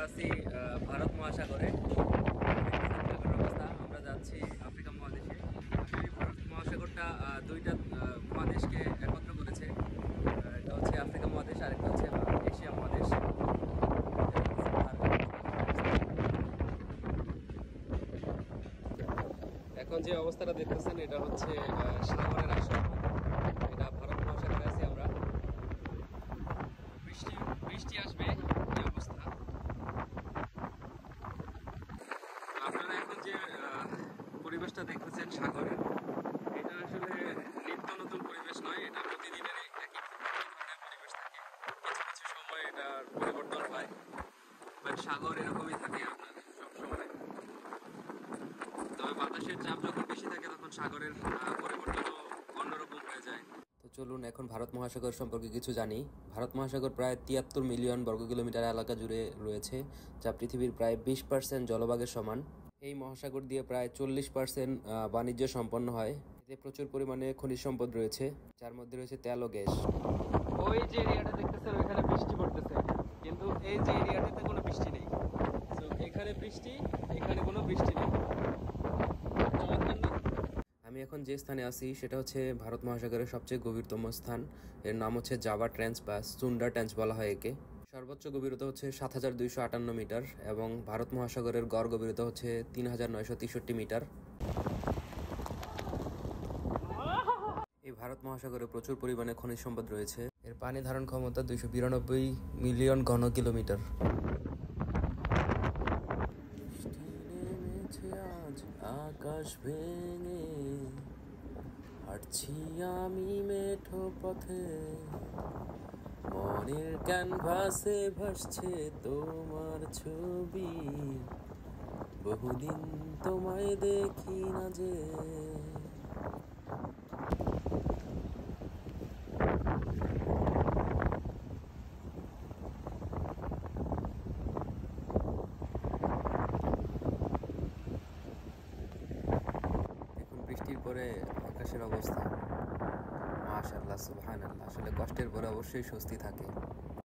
আছি ভারত মহাসাগরে। সাগরের অবস্থা, আমরা যাচ্ছি আফ্রিকা মহাদেশে। এই ভারত মহাসাগরটা দুইটা মহাদেশকে একত্র করেছে। এটা হচ্ছে আফ্রিকা মহাদেশ, আরেকটা হচ্ছে এশিয়া মহাদেশ। এখন যে অবস্থাটা দেখতেছেন এটা হচ্ছে সাগরের আসর। এটা ভারত মহাসাগরে আছি আমরা। বৃষ্টি বৃষ্টি আসবে এই অবস্থা। আপনারা এখন যে পরিবেশটা দেখতেছেন সাগরের, এটা আসলে নিত্য নতুন পরিবেশ নয়, এটা প্রতিদিনের একই ধরনের পরিবেশ থাকে। কিছু কিছু সময় এটার পরিবর্তন হয়, বাট সাগর এরকমই থাকে আপনার সবসময়। তবে বাতাসের চাপ যখন বেশি থাকে তখন সাগরের পরিবর্তনও অন্যরকম হয়ে যায়। তো চলুন এখন ভারত মহাসাগর সম্পর্কে কিছু জানি। ভারত মহাসাগর প্রায় 73 মিলিয়ন বর্গ কিলোমিটার এলাকা জুড়ে রয়েছে, যা পৃথিবীর প্রায় 20% জলভাগের সমান। এই মহাসাগর দিয়ে প্রায় 40% বাণিজ্য সম্পন্ন হয়। এতে প্রচুর পরিমাণে খনিজ সম্পদ রয়েছে, যার মধ্যে রয়েছে তেল ও গ্যাস। ওই যে এরিয়াটা দেখতেছেন ওইখানে বৃষ্টি পড়তেছে, কিন্তু এই যে এরিয়াটাতে কোনো বৃষ্টি নেই। তো এখানে বৃষ্টি, এখানে কোনো বৃষ্টি নেই। আমি এখন যে স্থানে আছি সেটা হচ্ছে ভারত মহাসাগরের সবচেয়ে গভীরতম স্থান। এর নাম হচ্ছে জাভা ট্রেঞ্চ বা সুন্ডা ট্রেঞ্চ বলা হয় একে। সর্বোচ্চ গভীরতা হচ্ছে 7258 মিটার এবং ভারত মহাসাগরের গড় গভীরতা হচ্ছে 3963 মিটার। এই ভারত মহাসাগরে প্রচুর পরিমাণে খনিজ সম্পদ রয়েছে। এর পানি ধারণ ক্ষমতা 292 মিলিয়ন ঘন কিলোমিটার। আজ আকাশ ভেঙে হাঁটছি আমি মেঠো পথে, মনের ক্যানভাসে ভাসছে তোমার ছবি, বহুদিন তোমায় দেখি না যে। বৃষ্টির পরে আকাশের অবস্থা, মাশাআল্লাহ, সুবহানাল্লাহ। আসলে কষ্টের পরে অবশ্যই স্বস্তি থাকে।